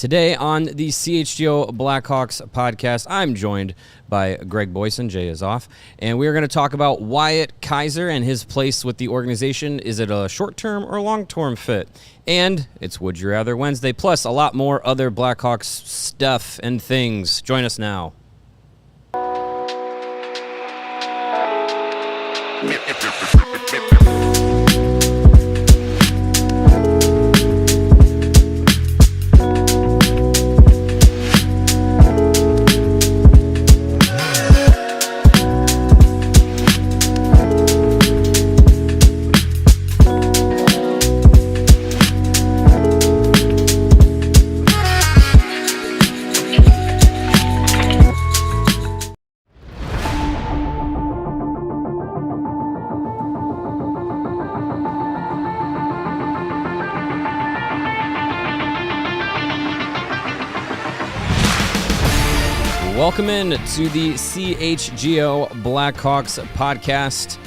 Today on the CHGO Blackhawks podcast, I'm joined by Greg Boysen. Jay is off. And we're going to talk about Wyatt Kaiser and his place with the organization. Is it a short-term or long-term fit? And it's Would You Rather Wednesday, plus a lot more other Blackhawks stuff and things. Join us now. Welcome in to the CHGO Blackhawks podcast.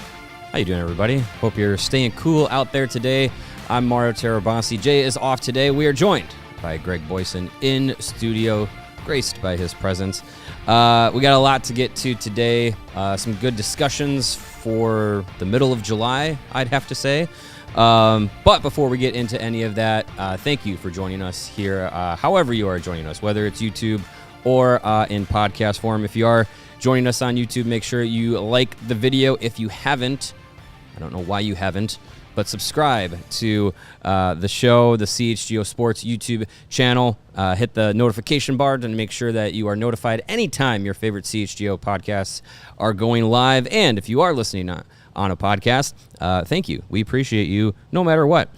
How you doing, everybody? Hope you're staying cool out there today. I'm Mario Tirabassi. Jay is off today. We are joined by Greg Boysen in studio, graced by his presence. We got a lot to get to today. Some good discussions for the middle of July, I'd have to say. But before we get into any of that, thank you for joining us here, however you are joining us, whether it's YouTube or in podcast form. If you are joining us on YouTube, make sure you like the video. If you haven't, I don't know why you haven't, but subscribe to the show, the CHGO Sports YouTube channel. Hit the notification bar to make sure that you are notified anytime your favorite CHGO podcasts are going live. And if you are listening on a podcast, thank you. We appreciate you no matter what.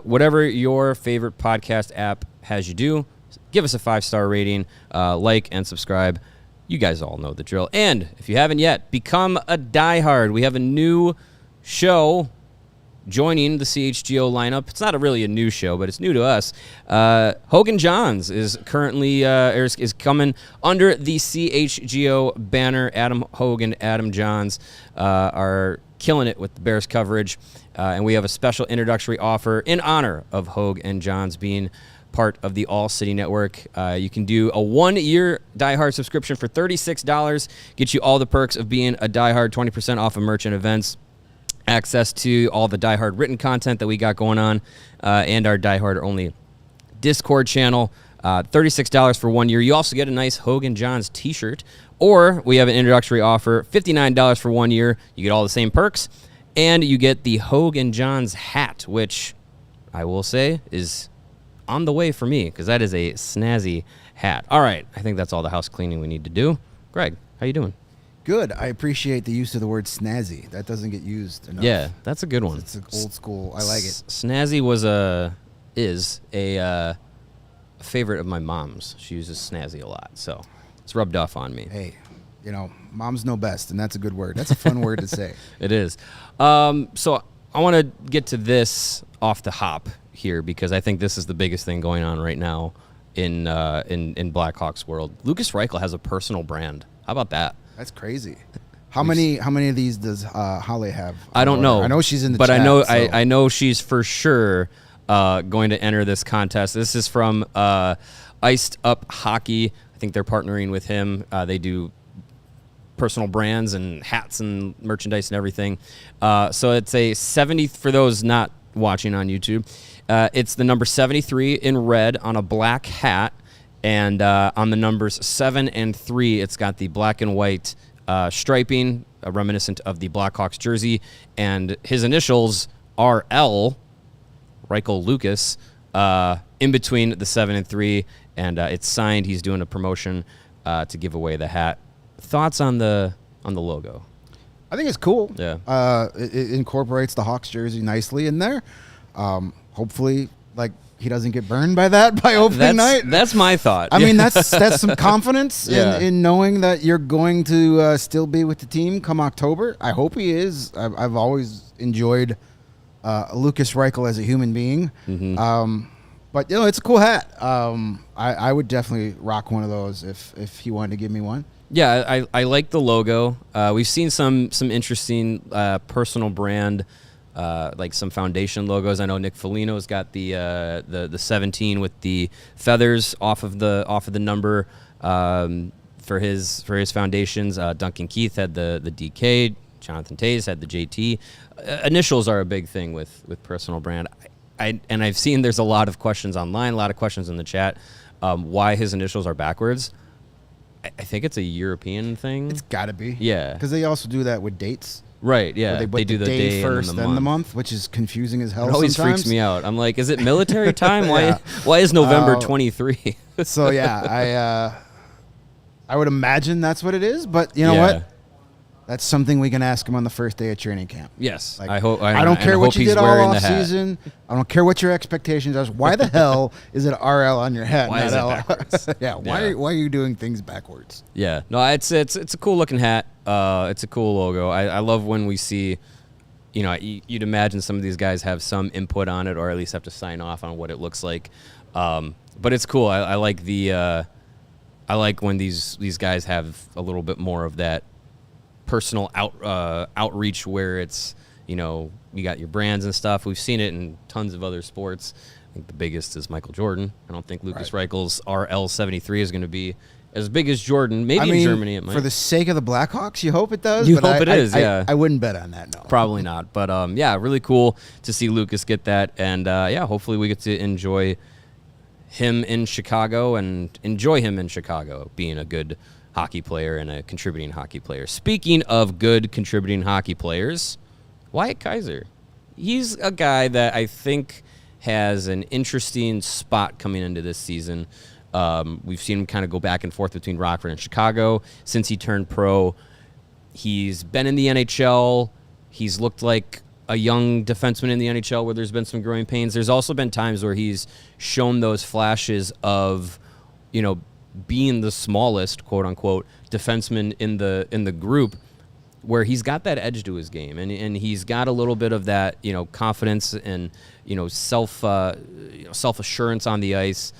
Whatever your favorite podcast app has you do, give us a 5-star rating, like, and subscribe. You guys all know the drill. And if you haven't yet, become a diehard. We have a new show joining the CHGO lineup. It's not really a new show, but it's new to us. Hogan Johns is currently is coming under the CHGO banner. Adam Hogan, Adam Johns are killing it with the Bears coverage. And we have a special introductory offer in honor of Hogue and Johns being part of the ALLCITY network. You can do a 1-year diehard subscription for $36. Get you all the perks of being a diehard, 20% off of merch and events, access to all the diehard written content that we got going on, and our diehard only Discord channel. $36 for 1 year. You also get a nice Hogan Johns t-shirt, or we have an introductory offer, $59 for 1 year. You get all the same perks, and you get the Hogan Johns hat, which I will say is on the way for me, because that is a snazzy hat. All right, I think that's all the house cleaning we need to do. Greg, how you doing? Good. I appreciate the use of the word snazzy. That doesn't get used enough. Yeah, that's a good one. It's an old school. I like it. Snazzy is a favorite of my mom's. She uses snazzy a lot, so it's rubbed off on me. Hey, moms know best, and that's a good word. That's a fun word to say. It is. So I want to get to this off the hop here, because I think this is the biggest thing going on right now in Blackhawks world. Lukas Reichel has a personal brand. How about that? That's crazy. How many of these does Holly have? I don't know. I know she's in the but chat. I know she's for sure going to enter this contest. This is from Iced Up Hockey. I think they're partnering with him. They do personal brands and hats and merchandise and everything. So it's a 70 for those not watching on YouTube. It's the number 73 in red on a black hat, and on the numbers 7 and 3, it's got the black and white striping, reminiscent of the Blackhawks jersey, and his initials are L, Reichel Lucas, in between the 7 and 3, and it's signed. He's doing a promotion to give away the hat. Thoughts on the logo? I think it's cool. Yeah. It incorporates the Hawks jersey nicely in there. Hopefully, he doesn't get burned by that by opening night. That's my thought. I mean, that's some confidence in knowing that you're going to still be with the team come October. I hope he is. I've always enjoyed Lukas Reichel as a human being. Mm-hmm. But it's a cool hat. I would definitely rock one of those if he wanted to give me one. Yeah, I like the logo. We've seen some interesting personal brand like some foundation logos. I know Nick Foligno's got the 17 with the feathers off of the number for his foundations. Duncan Keith had the DK. Jonathan Toews had the JT. Initials are a big thing with personal brand. I've seen there's a lot of questions online, a lot of questions in the chat. Why his initials are backwards. I think it's a European thing. It's got to be. Yeah. Because they also do that with dates. Right, yeah. They do the day first, then the month, which is confusing as hell. It always freaks me out. I'm like, is it military time? Why is November 23? So, yeah, I would imagine that's what it is. But you know what? That's something we can ask him on the first day of training camp. Yes, like, I hope. I don't care what you did all off season. I don't care what your expectations are. Why the hell is it RL on your head? Why is it backwards? Why are you doing things backwards? Yeah, no, it's a cool looking hat. It's a cool logo. I love when we see, you'd imagine some of these guys have some input on it, or at least have to sign off on what it looks like. But it's cool. I like I like when these guys have a little bit more of that personal outreach where it's, you got your brands and stuff. We've seen it in tons of other sports. I think the biggest is Michael Jordan. I don't think Lucas Reichel's RL73 is going to be as big as Jordan. Maybe in Germany it might. For the sake of the Blackhawks, you hope it does. You hope it is, yeah. I wouldn't bet on that, no. Probably not. But, really cool to see Lucas get that. And, hopefully we get to enjoy him in Chicago being a good hockey player and a contributing hockey player. Speaking of good contributing hockey players, Wyatt Kaiser. He's a guy that I think has an interesting spot coming into this season. We've seen him kind of go back and forth between Rockford and Chicago since he turned pro. He's been in the NHL. He's looked like a young defenseman in the NHL where there's been some growing pains. There's also been times where he's shown those flashes of, being the smallest, quote unquote, defenseman in the group, where he's got that edge to his game, and he's got a little bit of that, confidence and self assurance on the ice.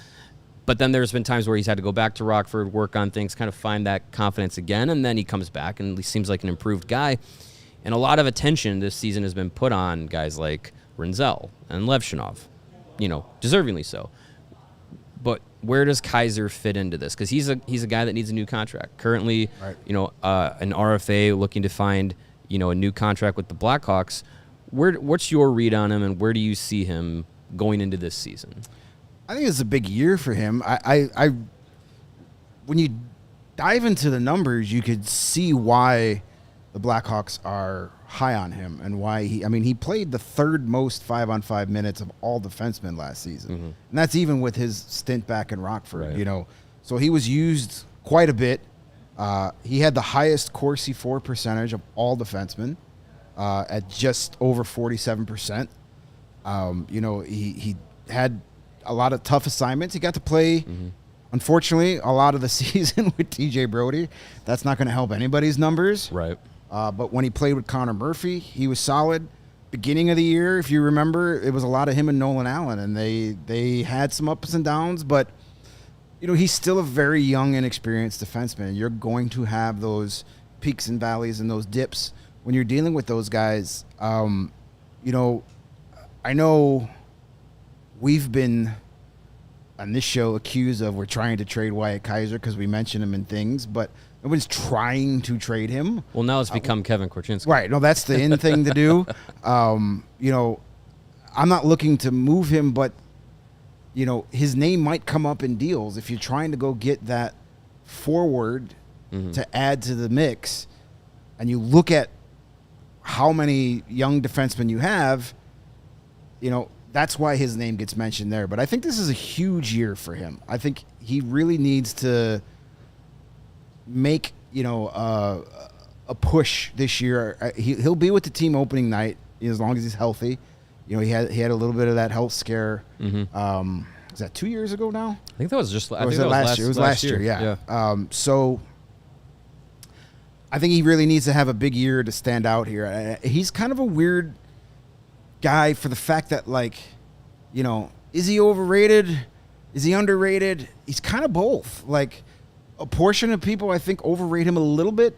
But then there's been times where he's had to go back to Rockford, work on things, kind of find that confidence again, and then he comes back and he seems like an improved guy. And a lot of attention this season has been put on guys like Rinzel and Levshinov, deservingly so. But where does Kaiser fit into this? Because he's a guy that needs a new contract. Currently, an RFA looking to find, a new contract with the Blackhawks. What's your read on him, and where do you see him going into this season? I think it's a big year for him. I when you dive into the numbers, you could see why the Blackhawks are high on him and why he played the third most 5-on-5 minutes of all defensemen last season. Mm-hmm. And that's even with his stint back in Rockford, So he was used quite a bit. He had the highest Corsi for percentage of all defensemen at just over 47%. He had a lot of tough assignments. He got to play, unfortunately, a lot of the season with TJ Brody. That's not going to help anybody's numbers. Right. But when he played with Connor Murphy, he was solid. Beginning of the year, if you remember, it was a lot of him and Nolan Allen, and they had some ups and downs, but he's still a very young, inexperienced defenseman. You're going to have those peaks and valleys and those dips when you're dealing with those guys. I know we've been on this show accused of we're trying to trade Wyatt Kaiser because we mention him in things, but nobody's trying to trade him. Well, now it's become Kevin Korchinski. Right. No, that's the in thing to do. I'm not looking to move him, but, his name might come up in deals if you're trying to go get that forward to add to the mix, and you look at how many young defensemen you have, that's why his name gets mentioned there. But I think this is a huge year for him. I think he really needs to make a push this year. He'll be with the team opening night as long as he's healthy. He had a little bit of that health scare. Is that 2 years ago now? I think that was just. Or was it last year? It was last year. Yeah. So I think he really needs to have a big year to stand out here. He's kind of a weird guy for the fact that, is he overrated? Is he underrated? He's kind of both. A portion of people, I think, overrate him a little bit.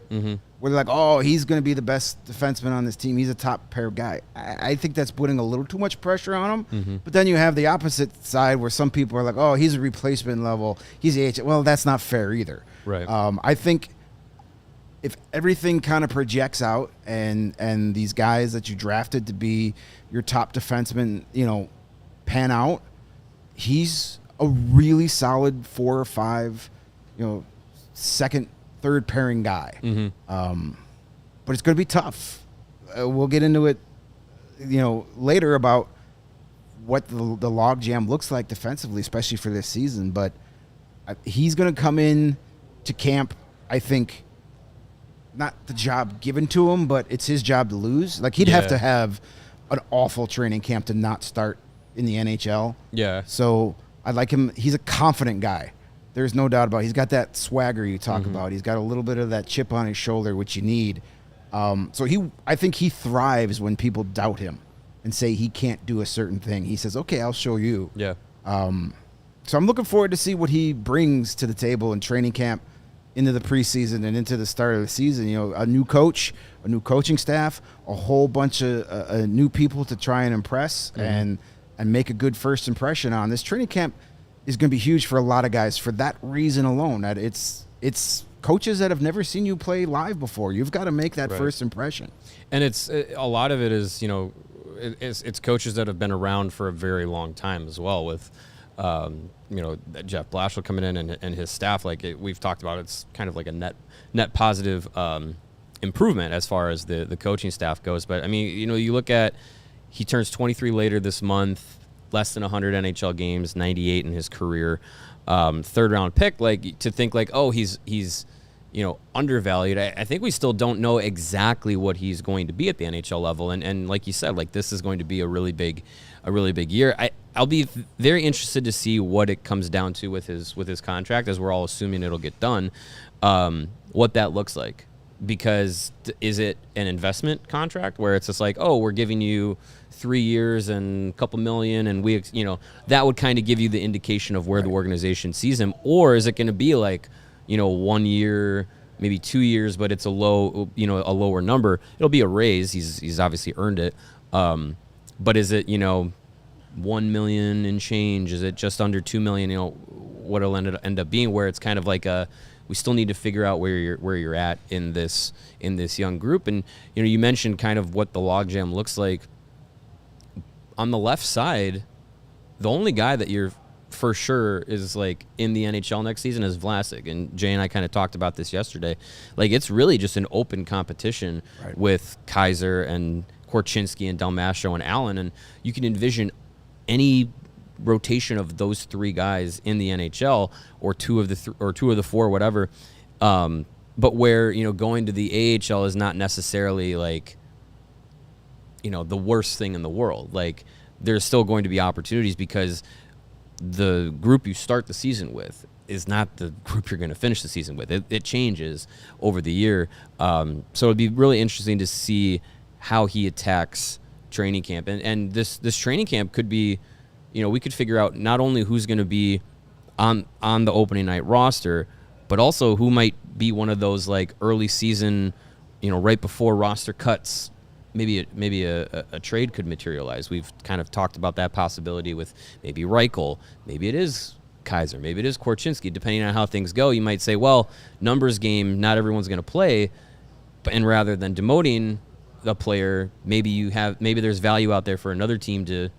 where they're like, oh, he's going to be the best defenseman on this team. He's a top pair guy. I think that's putting a little too much pressure on him. Mm-hmm. But then you have the opposite side where some people are like, oh, he's a replacement level. He's AHL. Well, that's not fair either. Right. I think if everything kind of projects out and these guys that you drafted to be your top defenseman, pan out, he's a really solid 4 or 5, second, third pairing guy. Mm-hmm. But it's going to be tough. We'll get into it, later about what the logjam looks like defensively, especially for this season. But he's going to come in to camp, I think, not the job given to him, but it's his job to lose. Like, he'd have to have an awful training camp to not start in the NHL. Yeah. So I like him. He's a confident guy. There's no doubt about it. He's got that swagger you talk about. He's got a little bit of that chip on his shoulder, which you need. I think he thrives when people doubt him and say he can't do a certain thing. He says, okay, I'll show you. Yeah. So I'm looking forward to see what he brings to the table in training camp, into the preseason and into the start of the season. A new coach, a new coaching staff, a whole bunch of new people to try and impress and make a good first impression on. This training camp is going to be huge for a lot of guys for that reason alone. That it's coaches that have never seen you play live before. You've got to make that first impression. And it's a lot of it is, it's coaches that have been around for a very long time as well, with Jeff Blashill coming in and his staff. We've talked about, it's kind of like a net positive improvement as far as the coaching staff goes. But I mean, you look at, he turns 23 later this month, less than 100 NHL games, 98 in his career, third round pick. To think he's undervalued. I think we still don't know exactly what he's going to be at the NHL level. And like you said, this is going to be a really big year. I'll be very interested to see what it comes down to with his contract, as we're all assuming it'll get done, what that looks like. Because is it an investment contract where it's just we're giving you 3 years and a couple million, and that would kind of give you the indication of where the organization sees him? Or is it going to be 1 year, maybe 2 years, but it's a lower number? It'll be a raise. He's obviously earned it. But is it, 1 million and change? Is it just under 2 million? What it'll end up being, where it's kind of we still need to figure out where you're at in this young group. And you mentioned kind of what the logjam looks like. On the left side, the only guy that you're for sure is in the NHL next season is Vlasic. And Jay and I kind of talked about this yesterday. It's really just an open competition with Kaiser and Korchinski and Dalmascio and Allen, and you can envision any rotation of those 3 guys in the NHL, or two of the 4, whatever. But where going to the AHL is not necessarily the worst thing in the world. There's still going to be opportunities, because the group you start the season with is not the group you're going to finish the season with. It changes over the year. So it'd be really interesting to see how he attacks training camp. And this training camp could be, we could figure out not only who's going to be on the opening night roster, but also who might be one of those early season, right before roster cuts. Maybe a trade could materialize. We've kind of talked about that possibility with maybe Reichel. Maybe it is Kaiser. Maybe it is Korchinski. Depending on how things go, you might say, well, numbers game, not everyone's going to play. And rather than demoting a player, maybe there's value out there for another team to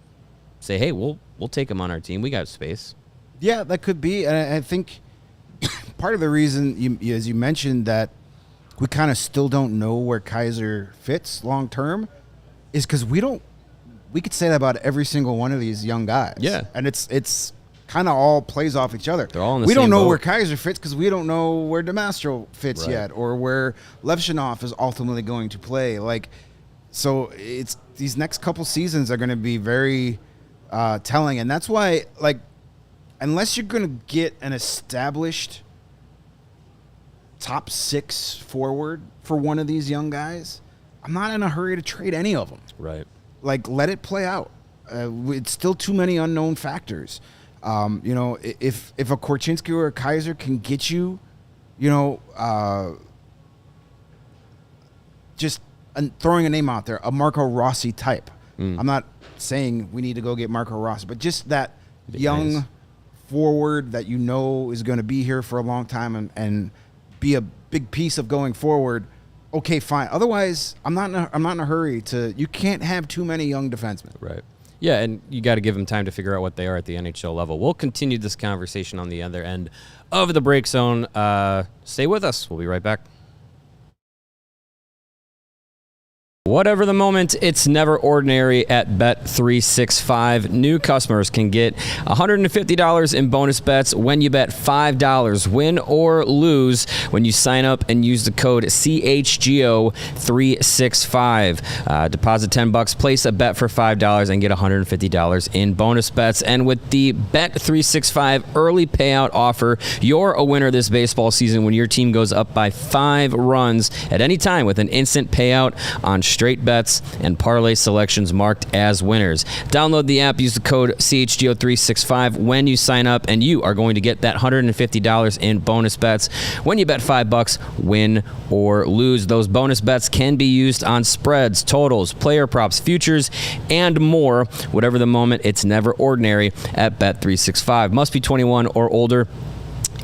say, hey, we'll take him on our team. We got space. Yeah, that could be. And I think part of the reason, as you mentioned, that we kind of still don't know where Kaiser fits long term is because we could say that about every single one of these young guys. Yeah. And it's kind of all plays off each other. They're all in the we same don't know boat. where Kaiser fits because we don't know where Damastro fits yet, or where Levshinov is ultimately going to play. So it's these next couple seasons are going to be very telling, and that's why unless you're going to get an established top 6 forward for one of these young guys, I'm not in a hurry to trade any of them. Right. Let it play out. It's still too many unknown factors. If a Korchinski or a Kaiser can get you, just throwing a name out there, a Marco Rossi type. I'm not saying we need to go get Marco Rossi, but just that young forward that is going to be here for a long time and be a big piece of going forward. Okay, fine. Otherwise, I'm not in a hurry to. You can't have too many young defensemen. Right. Yeah, and you got to give them time to figure out what they are at the NHL level. We'll continue this conversation on the other end of the break zone. Stay with us. We'll be right back. Whatever the moment, it's never ordinary at Bet365. New customers can get $150 in bonus bets when you bet $5, win or lose, when you sign up and use the code CHGO365. Deposit $10, place a bet for $5, and get $150 in bonus bets. And with the Bet365 early payout offer, you're a winner this baseball season when your team goes up by 5 runs at any time with an instant payout on straight bets and parlay selections marked as winners. Download the app, use the code CHGO365 when you sign up, and you are going to get that $150 in bonus bets when you bet $5, win or lose. Those bonus bets can be used on spreads, totals, player props, futures, and more. Whatever the moment, it's never ordinary at Bet365. Must be 21 or older.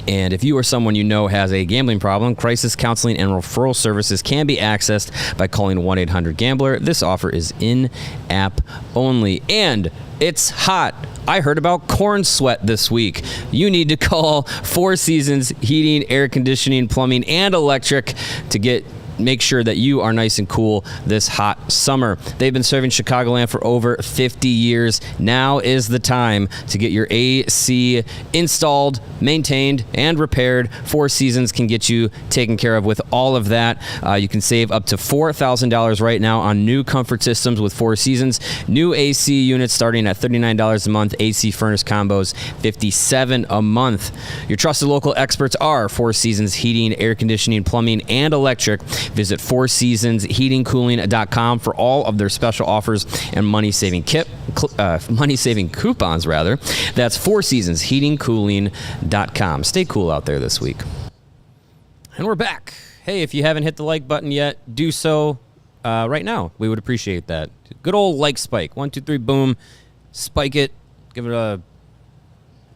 And if you or someone you know has a gambling problem, crisis counseling and referral services can be accessed by calling 1-800-GAMBLER. This offer is in-app only. And it's hot. I heard about corn sweat this week. You need to call Four Seasons Heating, Air Conditioning, Plumbing, and Electric to make sure that you are nice and cool this hot summer. They've been serving Chicagoland for over 50 years. Now is the time to get your AC installed, maintained, and repaired. Four Seasons can get you taken care of with all of that. You can save up to $4,000 right now on new comfort systems with Four Seasons. New AC units starting at $39 a month. AC furnace combos, $57 a month. Your trusted local experts are Four Seasons Heating, Air Conditioning, Plumbing, and Electric. Visit fourseasonsheatingcooling.com for all of their special offers and money-saving coupons, rather. That's fourseasonsheatingcooling.com. Stay cool out there this week. And we're back. Hey, if you haven't hit the like button yet, do so right now. We would appreciate that. Good old like spike. 1, 2, 3, boom. Spike it. Give it a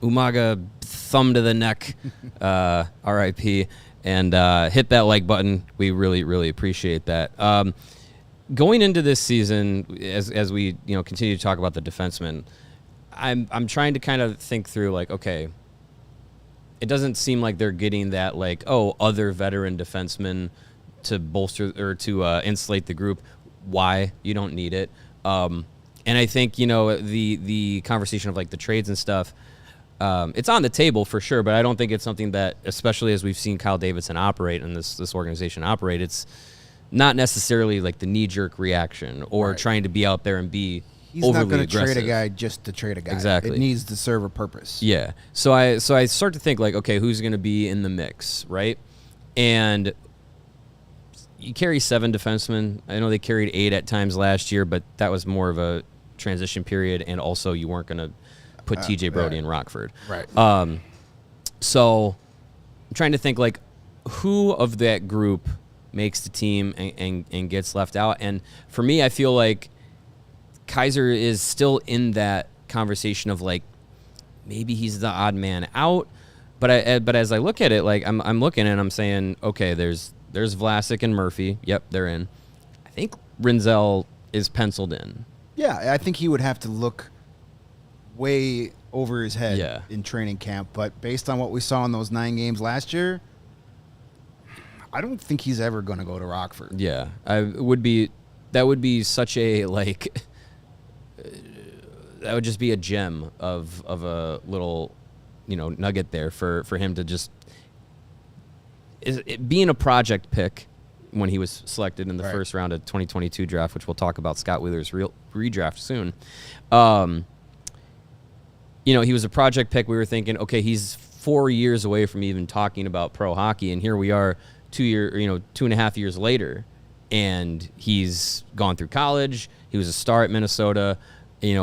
Umaga thumb to the neck. R.I.P. And hit that like button. We really, really appreciate that. Going into this season, as we continue to talk about the defensemen, I'm trying to kind of think through, like, okay, it doesn't seem like they're getting that, like, other veteran defensemen to bolster or to insulate the group. Why? You don't need it. And I think the conversation of, like, the trades and stuff. It's on the table for sure, but I don't think it's something that, especially as we've seen Kyle Davidson operate and this organization operate, it's not necessarily like the knee-jerk reaction or trying to be out there and be He's overly not going to aggressive. trade a guy just to trade a guy. Exactly. It needs to serve a purpose. Yeah. So I start to think, like, okay, who's going to be in the mix, right? And you carry 7 defensemen. I know they carried 8 at times last year, but that was more of a transition period, and also you weren't going to put TJ Brody in Rockford. Right. So I'm trying to think, like, who of that group makes the team and gets left out. And for me, I feel like Kaiser is still in that conversation of, like, maybe he's the odd man out. But as I look at it, like, I'm looking and I'm saying, okay, there's Vlasic and Murphy. Yep, they're in. I think Rinzel is penciled in. Yeah, I think he would have to look way over his head in training camp, but based on what we saw in those 9 games last year, I don't think he's ever going to go to Rockford. Yeah, that would be such a, like, that would just be a gem of a little, nugget there for him to just being a project pick when he was selected in the first round of 2022 draft, which we'll talk about Scott Wheeler's redraft soon. He was a project pick. We were thinking, okay, he's 4 years away from even talking about pro hockey, and here we are 2.5 years later, and he's gone through college. He was a star at Minnesota,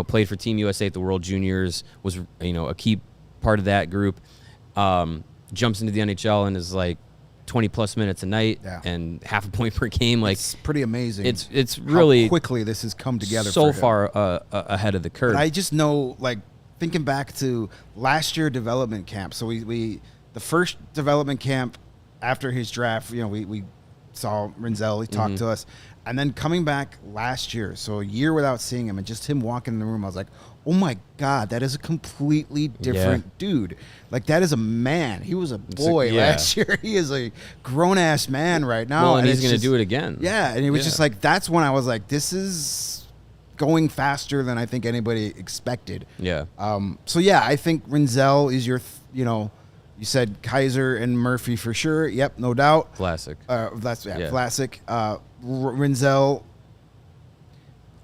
played for Team USA at the World Juniors, was, a key part of that group, jumps into the NHL and is, like, 20-plus minutes a night and half a point per game. Like, it's pretty amazing. It's really how quickly this has come together. So for him. far ahead of the curve. But I just know, like, thinking back to last year development camp. So we the first development camp after his draft, we saw Rinzel. He talked to us. And then coming back last year, so a year without seeing him, and just him walking in the room, I was like, oh, my God, that is a completely different dude. Like, that is a man. He was a boy last year. He is a grown-ass man right now. Well, and he's going to do it again. Yeah, and it was just like, that's when I was like, this is going faster than I think anybody expected. Yeah. So, yeah, I think Rinzel is your, you said Kaiser and Murphy for sure. Yep, no doubt. Classic. Classic. Rinzel.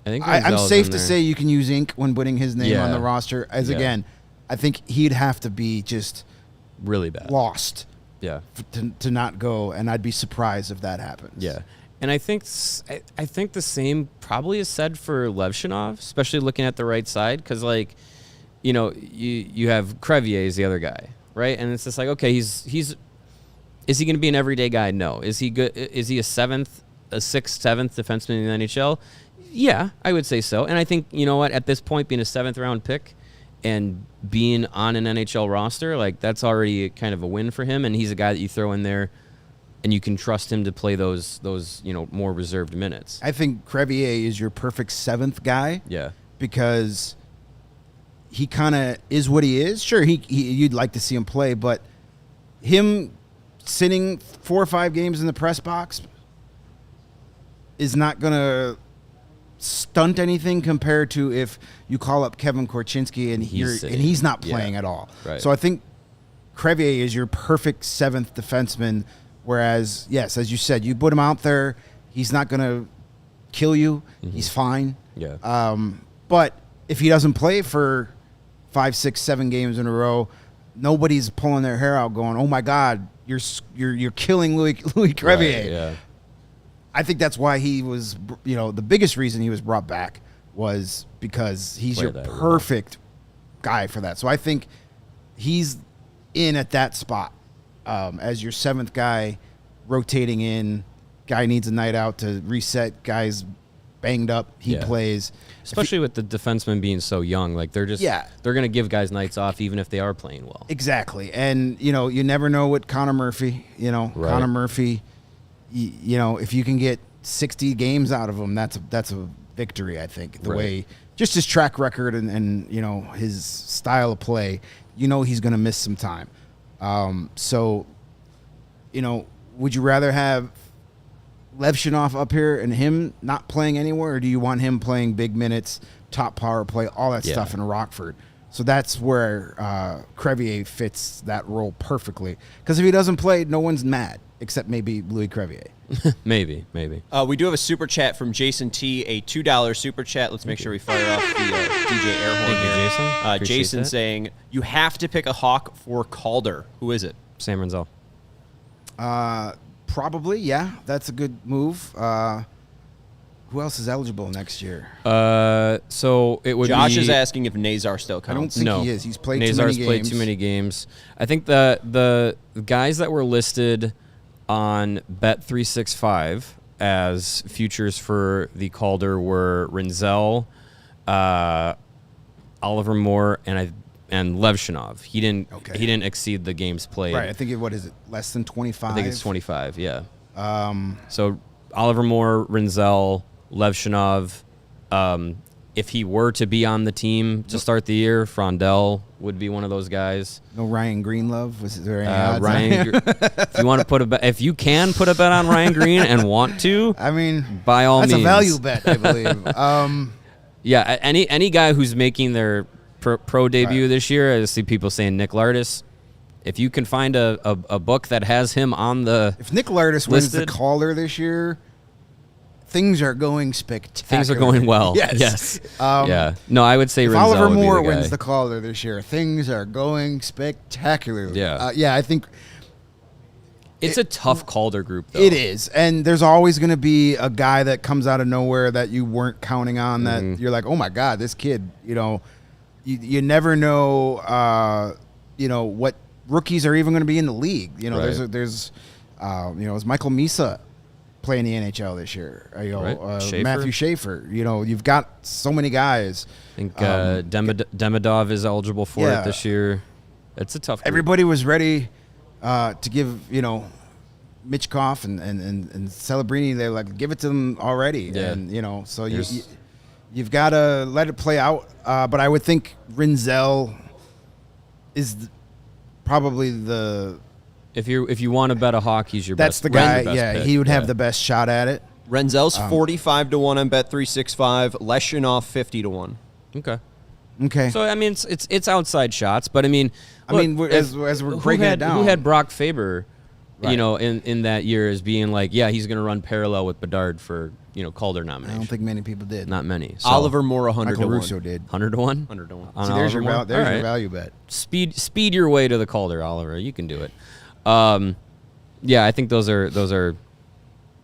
I think I'm safe to say you can use ink when putting his name on the roster. Again, I think he'd have to be just really bad, lost, to not go, and I'd be surprised if that happens. Yeah, and I think the same probably is said for Levshinov, especially looking at the right side, because you have Crevier is the other guy, right? And it's just like, okay, is he going to be an everyday guy? No. Is he good? Is he a sixth, seventh defenseman in the NHL? Yeah, I would say so. And I think, at this point, being a 7th round pick and being on an NHL roster, like, that's already kind of a win for him. And he's a guy that you throw in there and you can trust him to play those more reserved minutes. I think Crevier is your perfect 7th guy. Yeah. Because he kind of is what he is. Sure, you'd like to see him play, but him sitting 4 or 5 games in the press box is not going to stunt anything compared to if you call up Kevin Korchinski and he's not playing at all. Right. So I think Crevier is your perfect 7th defenseman, whereas, yes, as you said, you put him out there, he's not going to kill you. Mm-hmm. He's fine. Yeah. But if he doesn't play for 5, 6, 7 games in a row, nobody's pulling their hair out going, oh, my God, you're killing Louis Crevier. Right, yeah. I think that's why he was, the biggest reason he was brought back was because he's your perfect guy for that. So I think he's in at that spot as your 7th guy, rotating in. Guy needs a night out to reset. Guy's banged up. He plays. Especially with the defensemen being so young. Like, they're just they're going to give guys nights off even if they are playing well. Exactly. And, you never know what Connor Murphy, Connor Murphy, if you can get 60 games out of him, that's a victory, I think. The way, just his track record and his style of play, he's going to miss some time. So, would you rather have Levshinov up here and him not playing anywhere, or do you want him playing big minutes, top power play, all that stuff in Rockford? So that's where Crevier fits that role perfectly. Because if he doesn't play, no one's mad, except maybe Louis Crevier. Maybe. We do have a super chat from Jason T, a $2 super chat. Let's make sure we fire off the DJ air horn here. Thank you, Jason. Jason saying, you have to pick a Hawk for Calder. Who is it? Sam Rinzel. Probably, yeah. That's a good move. Who else is eligible next year? So it would Josh be, is asking if Nazar still counts. I don't think he is. He's played Nazar's too many games. played too many games. I think the guys that were listed on Bet365 as futures for the Calder were Rinzel, Oliver Moore, and Levshinov. He didn't exceed the games played. Right. I think what is it? Less than 25. I think it's 25. Yeah. So Oliver Moore, Rinzel, Levshinov. If he were to be on the team to start the year, Frondell would be one of those guys. No Ryan Greenlove? Was there any odds? If you want to if you can put a bet on Ryan Green and want to, I mean, by all means, that's a value bet, I believe. Yeah, any guy who's making their pro debut this year, I see people saying Nick Lardis. If you can find a book that has him on the if Nick Lardis wins the Calder this year, things are going spectacular. Things are going well. Yes. Yeah. No, I would say if Rinzel Oliver would be Moore the guy. wins the Calder this year, things are going spectacular. Yeah. I think it's a tough Calder group, though. It is. And there's always going to be a guy that comes out of nowhere that you weren't counting on that you're like, oh, my God, this kid, you never know, what rookies are even going to be in the league. There's Is Michael Misa playing the NHL this year? Right. Matthew Schaefer. You've got so many guys. I think Demidov is eligible for it this year. It's a tough group. Everybody was ready to give, Michkov and Celebrini, they're like, give it to them already. Yeah. And, so you've got to let it play out. But I would think Rinzel is probably the... If you want to bet a Hawk, he's your that's best. The guy, pick. he would have the best shot at it. Renzel's 45-1 on Bet365. Leshinov 50-1. Okay. So I mean, it's outside shots, but I mean, as we're breaking it down, who had Brock Faber, Right. in that year as being like, yeah, he's going to run parallel with Bedard for Calder nomination. I don't think many people did. Not many. So Oliver Moore 100-1. Michael Russo did 100-1. 100-1. See, there's your value bet. Speed your way to the Calder, Oliver. You can do it. I think those are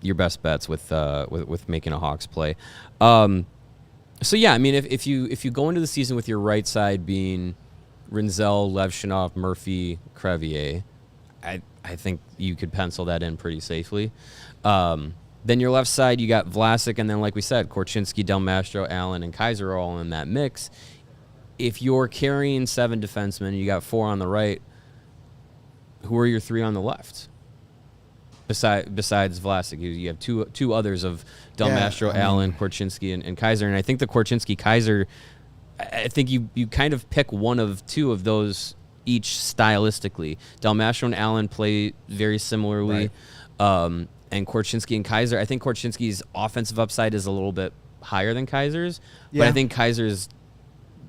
your best bets with making a Hawks play. So yeah, I mean, if you go into the season with your right side being Rinzel, Levshinov, Murphy, Crevier, I think you could pencil that in pretty safely. Then your left side, you got Vlasic, and then like we said, Korchinski, Del Mastro, Allen, and Kaiser are all in that mix. If you're carrying 7 defensemen, you got 4 on the right. Who are your 3 on the left? Besides Vlasic, you have two others of Del Mastro, Allen, Korchinski, and Kaiser. And I think the Korchinski-Kaiser, I think you kind of pick one of 2 of those each stylistically. Del Mastro and Allen play very similarly. Right. And Korchinski and Kaiser, I think Korchinski's offensive upside is a little bit higher than Kaiser's, but I think Kaiser's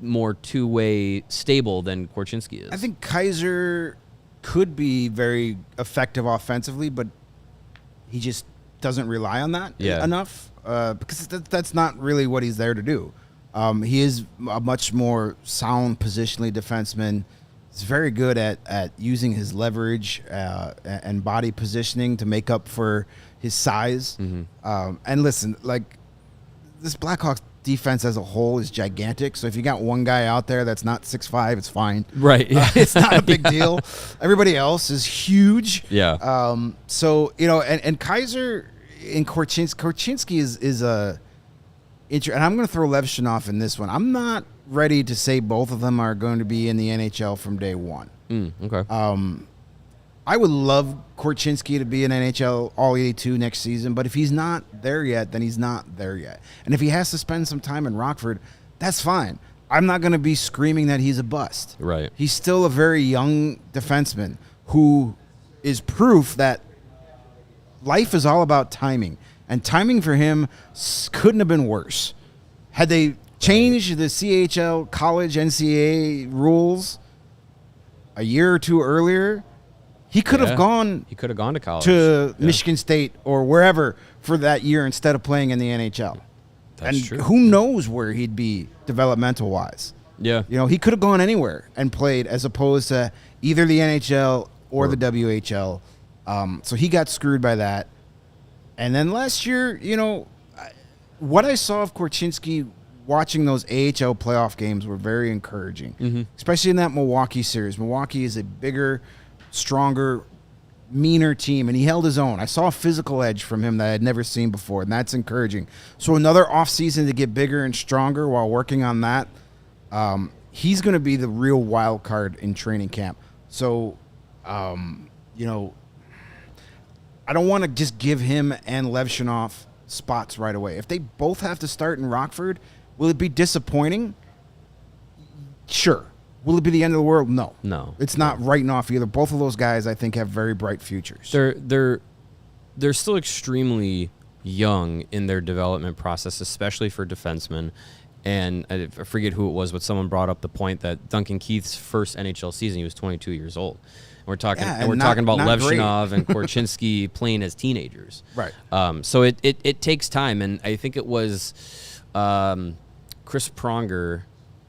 more two-way stable than Korchinski is. I think Kaiser could be very effective offensively, but he just doesn't rely on that enough because that's not really what he's there to do. He is a much more sound positionally defenseman. He's very good at using his leverage and body positioning to make up for his size. Mm-hmm. And listen, like this Blackhawks defense as a whole is gigantic. So if you got one guy out there that's not 6'5", it's fine. Right. It's not a big deal. Everybody else is huge. Yeah. So, and Kaiser and Korchinski is a... And I'm going to throw Levshinov in this one. I'm not ready to say both of them are going to be in the NHL from day one. Okay. I would love Korchinski to be an NHL All-82 next season, but if he's not there yet, then he's not there yet. And if he has to spend some time in Rockford, that's fine. I'm not going to be screaming that he's a bust. Right. He's still a very young defenseman who is proof that life is all about timing. And timing for him couldn't have been worse. Had they changed the CHL college NCAA rules a year or 2 earlier, he could have gone. He could have gone to college to Michigan State or wherever for that year instead of playing in the NHL. That's true. Who knows where he'd be developmental wise? Yeah. He could have gone anywhere and played as opposed to either the NHL or the WHL. So he got screwed by that. And then last year, what I saw of Korchinski watching those AHL playoff games were very encouraging, especially in that Milwaukee series. Milwaukee is a bigger, stronger, meaner team, and he held his own. I saw a physical edge from him that I had never seen before, and that's encouraging. So another offseason to get bigger and stronger while working on that, he's going to be the real wild card in training camp. So, I don't want to just give him and Levshinov spots right away. If they both have to start in Rockford, will it be disappointing? Sure. Will it be the end of the world? No. No. It's not writing off either. Both of those guys, I think, have very bright futures. They're still extremely young in their development process, especially for defensemen. And I forget who it was, but someone brought up the point that Duncan Keith's first NHL season, he was 22 years old. And we're talking about Levshinov and Korchinski playing as teenagers. Right. So it takes time, and I think it was Chris Pronger.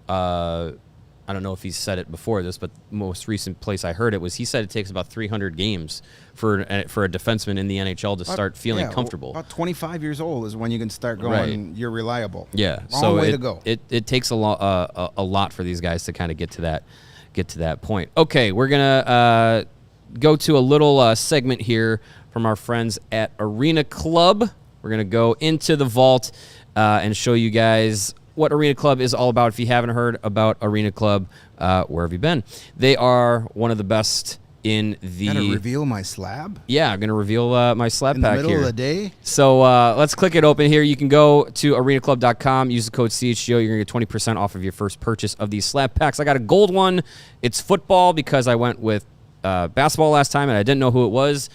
I don't know if he's said it before this, but the most recent place I heard it was he said it takes about 300 games for a defenseman in the NHL to start feeling comfortable. About 25 years old is when you can start going, you're reliable. Yeah. Long way to go. It takes a lot for these guys to kind of get to that point. Okay, we're going to go to a little segment here from our friends at Arena Club. We're going to go into the vault and show you guys what Arena Club is all about. If you haven't heard about Arena Club, where have you been? They are one of the best in the... Gotta reveal my slab? Yeah, I'm going to reveal my slab pack here. In the middle of the day? So let's click it open here. You can go to arenaclub.com, use the code CHGO. You're going to get 20% off of your first purchase of these slab packs. I got a gold one. It's football because I went with basketball last time and I didn't know who it was.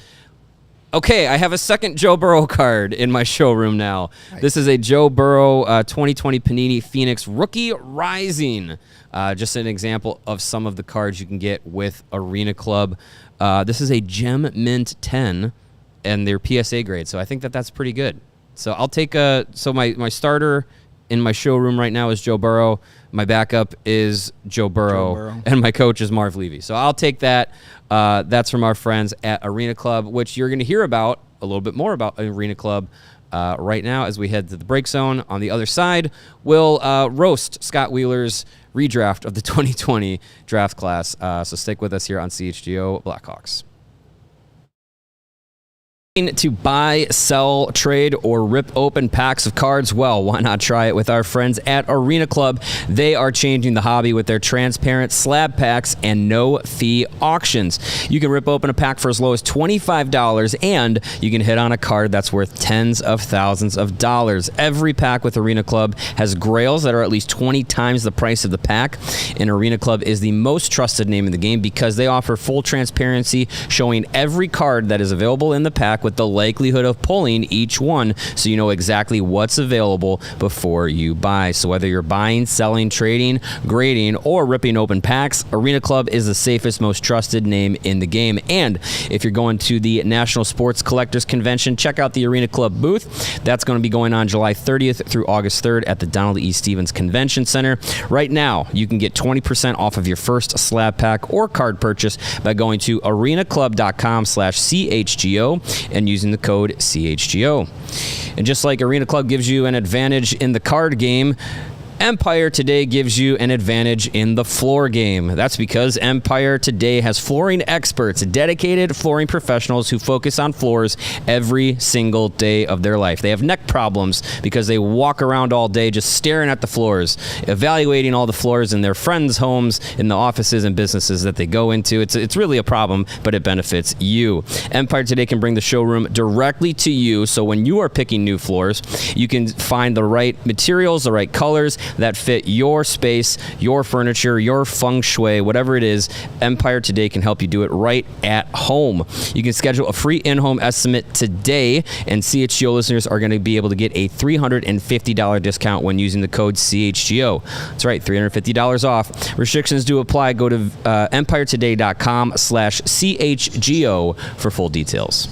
Okay, I have a second Joe Burrow card in my showroom now. Nice. This is a Joe Burrow 2020 Panini Phoenix Rookie Rising. Just an example of some of the cards you can get with Arena Club. This is a Gem Mint 10 and their PSA grade, so I think that's pretty good. So I'll take my starter in my showroom right now is Joe Burrow. My backup is Joe Burrow. And my coach is Marv Levy. So I'll take that. That's from our friends at Arena Club, which you're going to hear about a little bit more about Arena Club right now as we head to the break zone. On the other side, we'll roast Scott Wheeler's redraft of the 2020 draft class. So stick with us here on CHGO Blackhawks. To buy, sell, trade, or rip open packs of cards? Well, why not try it with our friends at Arena Club? They are changing the hobby with their transparent slab packs and no-fee auctions. You can rip open a pack for as low as $25, and you can hit on a card that's worth tens of thousands of dollars. Every pack with Arena Club has grails that are at least 20 times the price of the pack, and Arena Club is the most trusted name in the game because they offer full transparency, showing every card that is available in the pack with the likelihood of pulling each one so you know exactly what's available before you buy. So whether you're buying, selling, trading, grading, or ripping open packs, Arena Club is the safest, most trusted name in the game. And if you're going to the National Sports Collectors Convention, check out the Arena Club booth. That's going to be going on July 30th through August 3rd at the Donald E. Stevens Convention Center. Right now, you can get 20% off of your first slab pack or card purchase by going to arenaclub.com/CHGO and using the code CHGO. And just like Arena Club gives you an advantage in the card game, Empire Today gives you an advantage in the floor game. That's because Empire Today has flooring experts, dedicated flooring professionals who focus on floors every single day of their life. They have neck problems because they walk around all day just staring at the floors, evaluating all the floors in their friends' homes, in the offices and businesses that they go into. It's really a problem, but it benefits you. Empire Today can bring the showroom directly to you, so when you are picking new floors, you can find the right materials, the right colors, that fit your space, your furniture, your feng shui, whatever it is. Empire Today can help you do it right at home. You can schedule a free in-home estimate today, and CHGO listeners are going to be able to get a $350 discount when using the code CHGO. That's right, $350 off. Restrictions do apply. Go to empiretoday.com/CHGO for full details.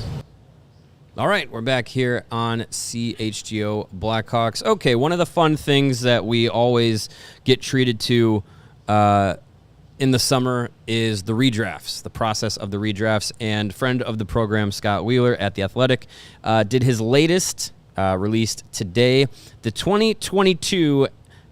All right, we're back here on CHGO Blackhawks. Okay, one of the fun things that we always get treated to in the summer is the redrafts, the process of the redrafts. And friend of the program, Scott Wheeler at The Athletic, did his latest, released today, the 2022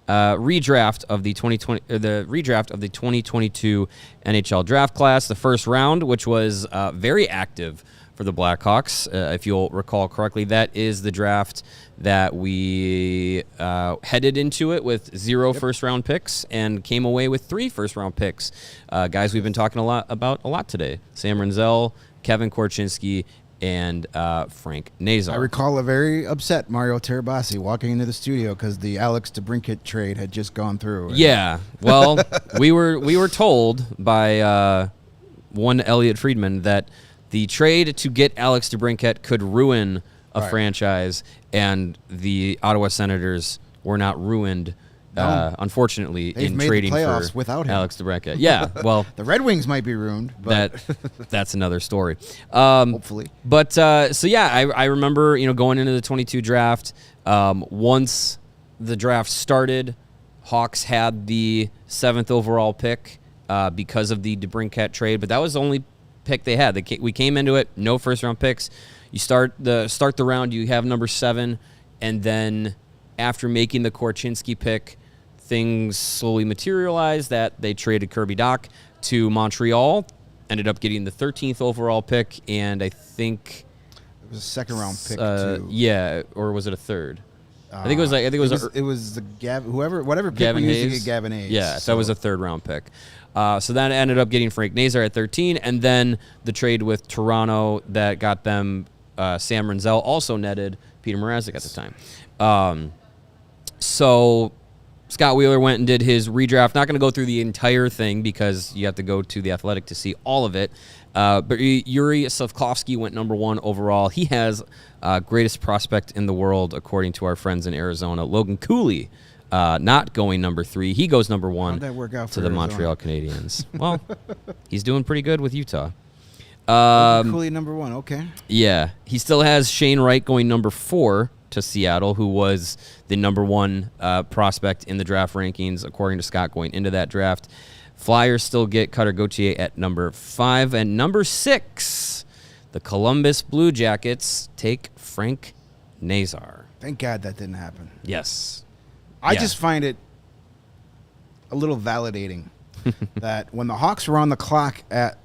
redraft of the 2022 NHL draft class, the first round, which was very active for the Blackhawks. If you'll recall correctly, that is the draft that we headed into it with 0 first-round picks and came away with 3 first-round picks. Guys we've been talking a lot today. Sam Rinzel, Kevin Korchinski, and Frank Nazar. I recall a very upset Mario Tirabassi walking into the studio because the Alex DeBrincat trade had just gone through. Yeah, well, we were told by one Elliot Friedman that the trade to get Alex DeBrincat could ruin a franchise, and the Ottawa Senators were not ruined, unfortunately, in trading for without him. Alex DeBrincat. Yeah, well, the Red Wings might be ruined, but that's another story. Hopefully. But I remember going into the 22 draft. Once the draft started, Hawks had the 7th overall pick because of the DeBrincat trade, but that was the only pick they had. We came into it, no first-round picks. You start the round, you have number 7, and then after making the Korchinski pick, things slowly materialized that they traded Kirby Dach to Montreal, ended up getting the 13th overall pick, and I think was a second-round pick, too. Yeah, or was it a third? I think it was whatever pick Gavin we used Hayes. to get Gavin Hayes. Yeah, so that was a third-round pick. So that ended up getting Frank Nazar at 13, and then the trade with Toronto that got them Sam Rinzel also netted Peter Mrazek at the time. So Scott Wheeler went and did his redraft. Not going to go through the entire thing because you have to go to The Athletic to see all of it. But Yuri Slafkovsky went number 1 overall. He has greatest prospect in the world, according to our friends in Arizona. Logan Cooley not going number 3. He goes number 1 How'd that work out to for the Arizona? Montreal Canadiens. Well, he's doing pretty good with Utah. Cooley number 1, okay. Yeah. He still has Shane Wright going number 4 to Seattle, who was the number 1 prospect in the draft rankings, according to Scott, going into that draft. Flyers still get Cutter Gauthier at number 5. And number 6, the Columbus Blue Jackets take Frank Nazar. Thank God that didn't happen. Yes. I just find it a little validating that when the Hawks were on the clock at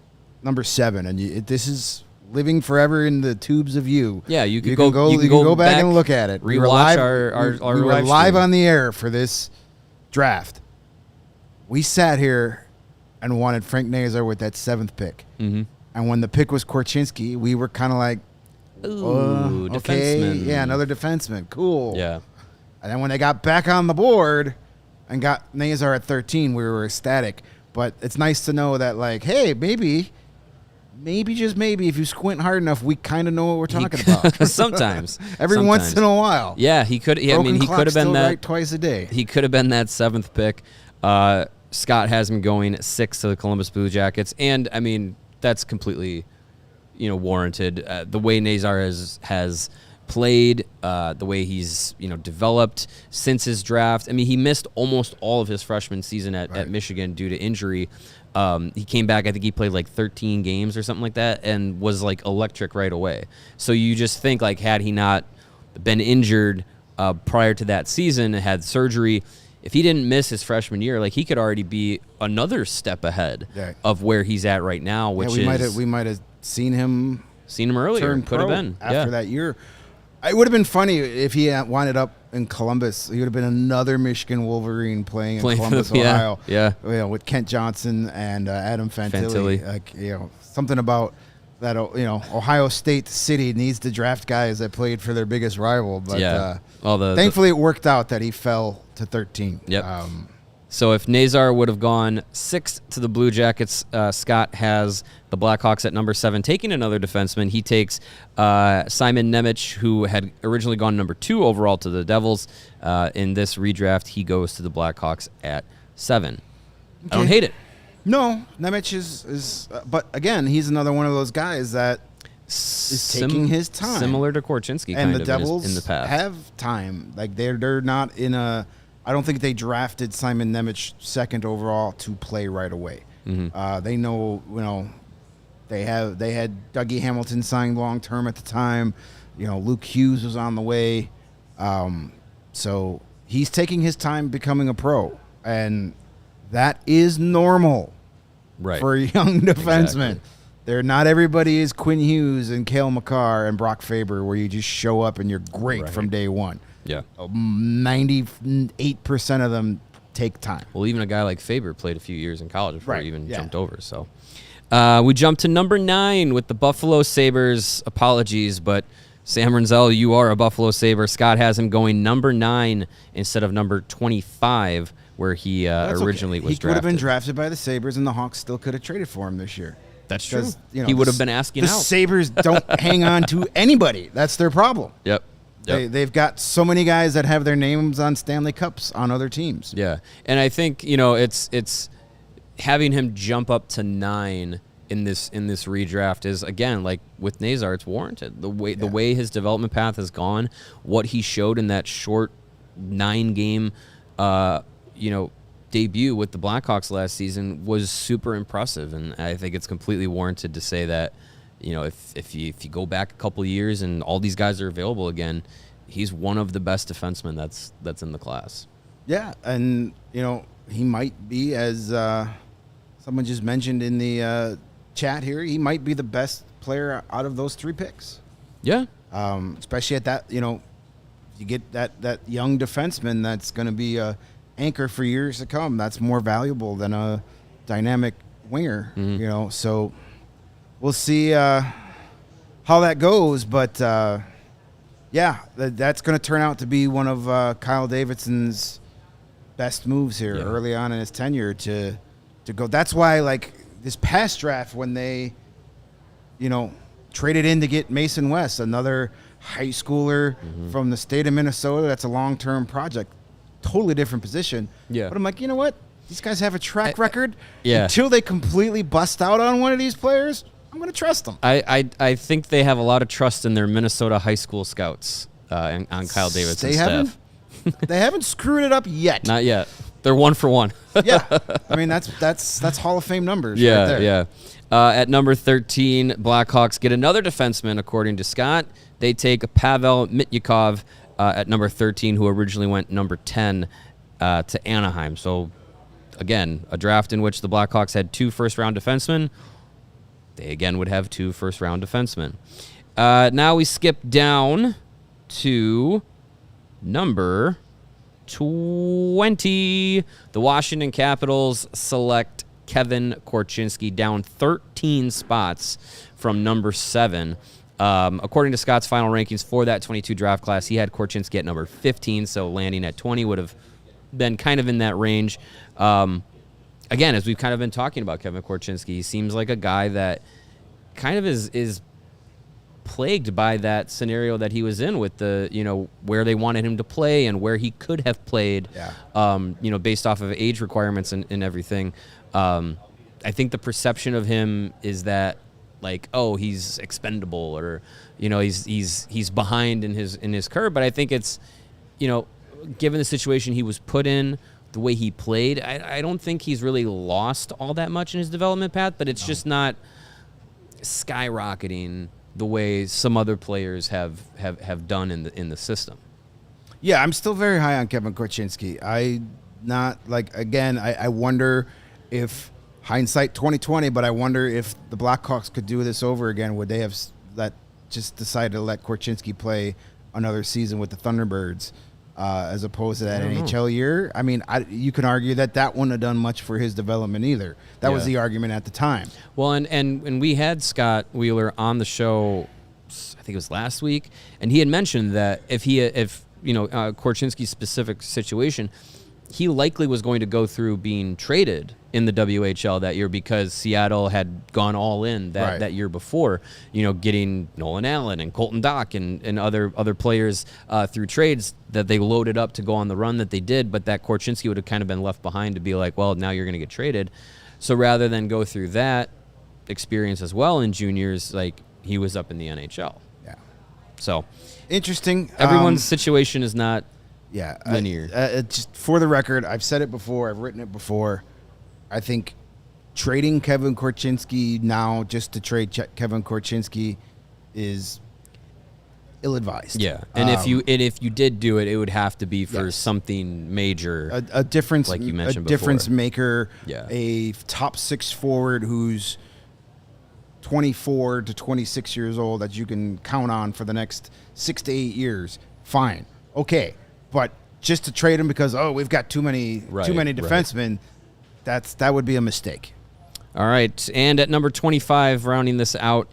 number 7, and this is living forever in the tubes of you. Yeah, you can go back and look at it. We were live on the air for this draft. We sat here and wanted Frank Nazar with that 7th pick. Mm-hmm. And when the pick was Korchinski, we were kind of like, ooh, okay, defenseman. yeah, another defenseman. Cool. Yeah. And then when they got back on the board and got Nazar at 13, we were ecstatic. But it's nice to know that, like, hey, maybe just maybe, if you squint hard enough, we kind of know what we're talking about. Sometimes. Every once in a while. Yeah, he could. Yeah, I mean, he could have been that right twice a day. He could have been that 7th pick. Scott has him going 6 to the Columbus Blue Jackets, and I mean that's completely, warranted. The way Nazar has played, the way he's developed since his draft. I mean, he missed almost all of his freshman season at Michigan due to injury. He came back. I think he played like 13 games or something like that, and was like electric right away. So you just think, like, had he not been injured prior to that season, had surgery, if he didn't miss his freshman year, like, he could already be another step ahead of where he's at right now. Which we might have seen him earlier. Could have been after that year. It would have been funny if he wound up in Columbus. He would have been another Michigan Wolverine playing in Columbus, Ohio. Yeah. With Kent Johnson and Adam Fantilli. Like, something about that. Ohio State City needs to draft guys that played for their biggest rival. But thankfully, it worked out that he fell to 13. Yep. So if Nazar would have gone 6 to the Blue Jackets, Scott has the Blackhawks at number 7, taking another defenseman. He takes Simon Nemec, who had originally gone number 2 overall to the Devils. In this redraft, he goes to the Blackhawks at 7. Okay. I don't hate it. No, Nemec is but again, he's another one of those guys that is taking his time. Similar to Korchinski, and kind the of Devils in the past. have time. Like, they're not in a. I don't think they drafted Simon Nemec 2nd overall to play right away. Mm-hmm. They know, they had Dougie Hamilton signed long term at the time. Luke Hughes was on the way. So he's taking his time becoming a pro, and that is normal for a young defenseman. Exactly. Not everybody is Quinn Hughes and Cale Makar and Brock Faber, where you just show up and you're great from day one. Yeah. 98% of them take time. Well, even a guy like Faber played a few years in college before he even jumped over. So we jumped to number 9 with the Buffalo Sabres. Apologies, but Sam Rinzel, you are a Buffalo Sabre. Scott has him going number 9 instead of number 25, where he originally was drafted. He could have been drafted by the Sabres, and the Hawks still could have traded for him this year. That's true. He would have been asking out. The Sabres don't hang on to anybody. That's their problem. Yep. They've got so many guys that have their names on Stanley Cups on other teams. Yeah, and I think it's having him jump up to 9 in this redraft is, again, like with Nazar, it's warranted. The way his development path has gone, what he showed in that short 9-game debut with the Blackhawks last season was super impressive, and I think it's completely warranted to say that. If you go back a couple of years and all these guys are available again, he's one of the best defensemen that's in the class. Yeah, and he might be, as someone just mentioned in the chat here, he might be the best player out of those 3 picks. Yeah, especially at that, you get that young defenseman that's going to be a anchor for years to come. That's more valuable than a dynamic winger, So we'll see how that goes. But, that's going to turn out to be one of Kyle Davidson's best moves here early on in his tenure to go. That's why, like, this past draft when they, traded in to get Mason West, another high schooler from the state of Minnesota. That's a long-term project, totally different position. Yeah. But I'm like, you know what? These guys have a track record. Until they completely bust out on one of these players, I'm going to trust them. I think they have a lot of trust in their Minnesota high school scouts on Kyle Davidson's staff. They haven't screwed it up yet. Not yet. They're 1 for 1. I mean, that's Hall of Fame numbers right there. Yeah. At number 13, Blackhawks get another defenseman, according to Scott. They take Pavel Mitnyakov at number 13, who originally went number 10 to Anaheim. So, again, a draft in which the Blackhawks had 2 first-round defensemen. They, again, would have 2 first-round defensemen. Now we skip down to number 20. The Washington Capitals select Kevin Korchinski, down 13 spots from number 7. According to Scott's final rankings for that 22 draft class, he had Korchinski at number 15, so landing at 20 would have been kind of in that range. Again, as we've kind of been talking about Kevin Korchinski, he seems like a guy that kind of is plagued by that scenario that he was in with the, where they wanted him to play and where he could have played, based off of age requirements and everything. I think the perception of him is that, like, oh, he's expendable, or, he's behind in his curve. But I think it's, given the situation he was put in, the way he played, I don't think he's really lost all that much in his development path, but it's just not skyrocketing the way some other players have done in the system. Yeah, I'm still very high on Kevin Korchinski. I wonder if hindsight 2020, but I wonder if the Blackhawks could do this over again. Would they have just decided to let Korchinski play another season with the Thunderbirds as opposed to that NHL year? I mean, you can argue that wouldn't have done much for his development either. That was the argument at the time. Well, and we had Scott Wheeler on the show, I think it was last week, and he had mentioned that if Korchinski's specific situation, he likely was going to go through being traded in the WHL that year because Seattle had gone all in that year before, getting Nolan Allen and Colton Dock and other players through trades that they loaded up to go on the run that they did, but that Korchinski would have kind of been left behind to be like, well, now you're going to get traded. So rather than go through that experience as well in juniors, like, he was up in the NHL. Yeah. So interesting. Everyone's situation is not linear. Just for the record, I've said it before, I've written it before. I think trading Kevin Korchinski now just to trade Kevin Korchinski is ill-advised. Yeah, and if you did do it, it would have to be for something major, a difference, like you mentioned before. Difference maker, yeah. A top 6 forward who's 24 to 26 years old that you can count on for the next 6 to 8 years. Fine, okay, but just to trade him because we've got too many defensemen. That would be a mistake. All right, and at number 25, rounding this out,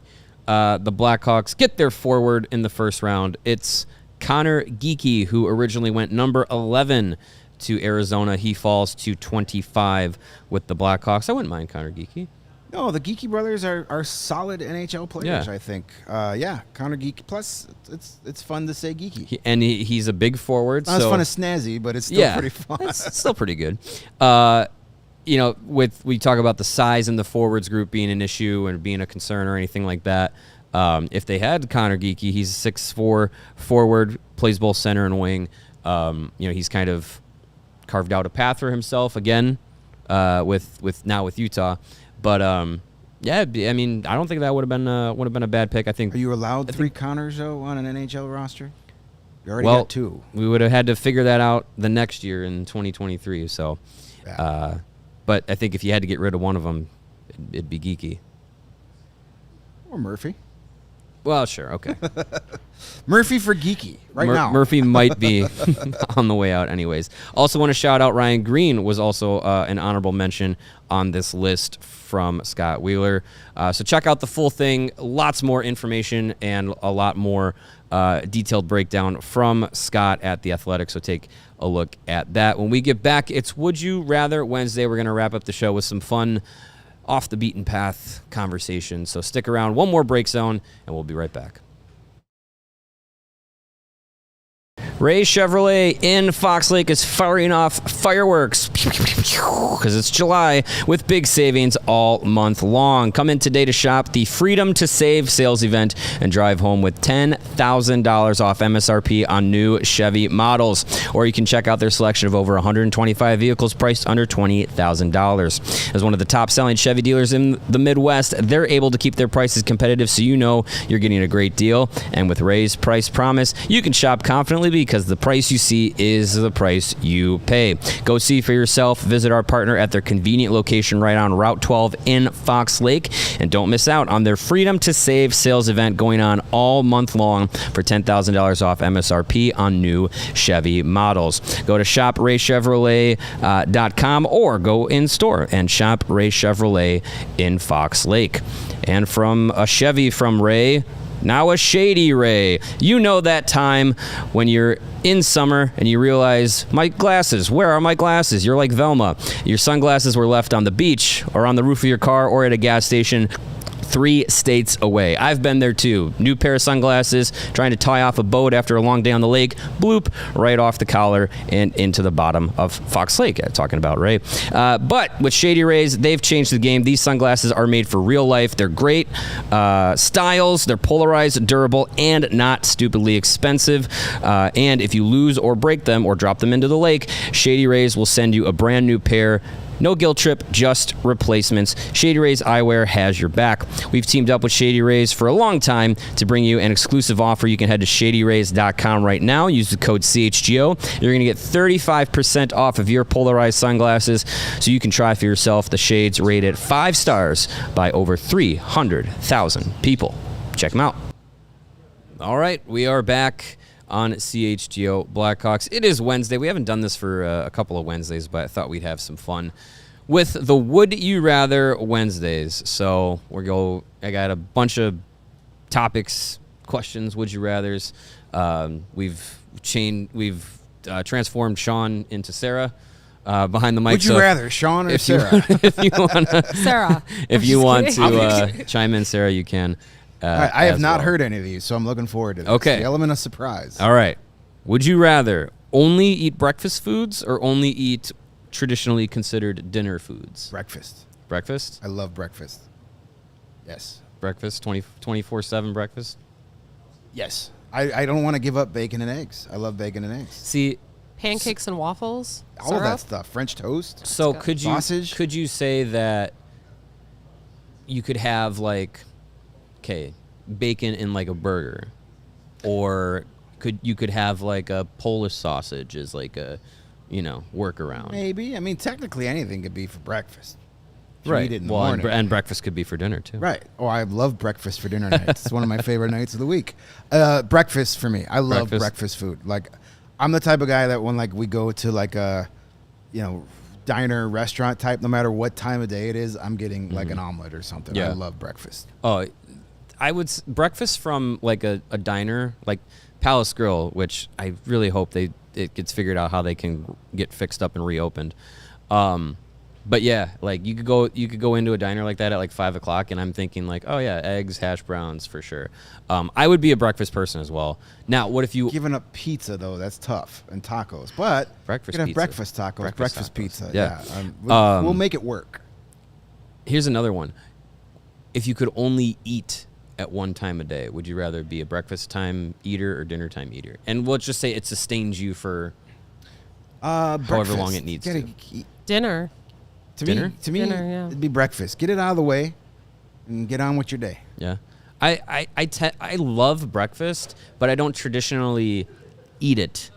the Blackhawks get their forward in the first round. It's Connor Geekie, who originally went number 11 to Arizona. He falls to 25 with the Blackhawks. I wouldn't mind Connor Geekie. No, the Geekie brothers are solid NHL players, I think. Connor Geekie. Plus, it's fun to say Geekie. He's a big forward. Not as fun as snazzy, but it's still pretty fun. It's still pretty good. We talk about the size in the forwards group being an issue and being a concern or anything like that. If they had Connor Geekie, he's a 6'4" forward, plays both center and wing. He's kind of carved out a path for himself again with Utah. But I don't think that would have been a bad pick. I think. Are you allowed 3 Connors though on an NHL roster? You already got 2. We would have had to figure that out the next year in 2023. So. Yeah. But I think if you had to get rid of one of them, it'd be Geekie. Or Murphy. Well, sure, okay. Murphy for geeky now. Murphy might be on the way out anyways. Also want to shout out Ryan Green was also an honorable mention on this list from Scott Wheeler. So check out the full thing. Lots more information and a lot more detailed breakdown from Scott at The Athletic. So take a look at that. When we get back, it's Would You Rather Wednesday. We're going to wrap up the show with some fun off the beaten path conversation. So stick around. One more break zone, and we'll be right back. Ray Chevrolet in Fox Lake is firing off fireworks because it's July with big savings all month long. Come in today to shop the Freedom to Save sales event and drive home with $10,000 off MSRP on new Chevy models. Or you can check out their selection of over 125 vehicles priced under $20,000. As one of the top-selling Chevy dealers in the Midwest, they're able to keep their prices competitive so you know you're getting a great deal. And with Ray's price promise, you can shop confidently because the price you see is the price you pay. Go see for yourself. Visit our partner at their convenient location right on Route 12 in Fox Lake. And don't miss out on their Freedom to Save sales event going on all month long for $10,000 off MSRP on new Chevy models. Go to shopraychevrolet.com or go in store and shop Ray Chevrolet in Fox Lake. And from a Chevy from Ray, now a Shady Ray. You know that time when you're in summer and you realize, my glasses, where are my glasses? You're like Velma. Your sunglasses were left on the beach or on the roof of your car or at a gas station 3 states away. I've been there too. New pair of sunglasses, trying to tie off a boat after a long day on the lake, bloop, right off the collar and into the bottom of Fox Lake. Talking about Ray. But with Shady Rays, they've changed the game. These sunglasses are made for real life. They're great styles. They're polarized, durable, and not stupidly expensive. And if you lose or break them or drop them into the lake, Shady Rays will send you a brand new pair. No guilt trip, just replacements. Shady Rays Eyewear has your back. We've teamed up with Shady Rays for a long time to bring you an exclusive offer. You can head to shadyrays.com right now. Use the code CHGO. You're going to get 35% off of your polarized sunglasses so you can try for yourself the shades rated 5 stars by over 300,000 people. Check them out. All right, we are back on CHGO Blackhawks. It is Wednesday. We haven't done this for a couple of Wednesdays, but I thought we'd have some fun with the Would You Rather Wednesdays. So I got a bunch of topics, questions, Would You Rathers. We've transformed Sean into Sarah behind the mic. Would you rather, Sean or Sarah? If you want Sarah. If you want to chime in, Sarah, you can. I have not heard any of these, so I'm looking forward to this. Okay. The element of surprise. All right. Would you rather only eat breakfast foods or only eat traditionally considered dinner foods? Breakfast. Breakfast? I love breakfast. Yes. Breakfast, 24/7 breakfast? Yes. I don't want to give up bacon and eggs. I love bacon and eggs. See, Pancakes and waffles. All of that stuff. French toast. so good. could you say that you could have bacon in like a burger, or you could have like a Polish sausage as like a, workaround? Maybe. I mean, technically anything could be for breakfast. If you Right. eat it in the Well, morning. and breakfast could be for dinner too. Right. Oh, I love breakfast for dinner nights. It's one of my favorite nights of the week. Breakfast for me. I love breakfast food. Like, I'm the type of guy that when we go to a, diner, restaurant type, no matter what time of day it is, I'm getting like an omelet or something. Yeah. I love breakfast. Oh, breakfast from like a diner, like Palace Grill, which I really hope it gets figured out how they can get fixed up and reopened. But yeah, like you could go into a diner like that at like 5 o'clock, and I'm thinking like, oh yeah, eggs, hash browns for sure. I would be a breakfast person as well. Now, what if you Giving up pizza though? That's tough, and tacos. But Breakfast you can have pizza. breakfast tacos, breakfast tacos. pizza. Yeah. We'll make it work. Here's another one. If you could only eat at one time a day, would you rather be a breakfast time eater or dinner time eater? And let's just say it sustains you for however long it needs to. Dinner. Dinner? To me, Dinner, yeah. it'd be breakfast. Get it out of the way, and get on with your day. Yeah. I love breakfast, but I don't traditionally eat it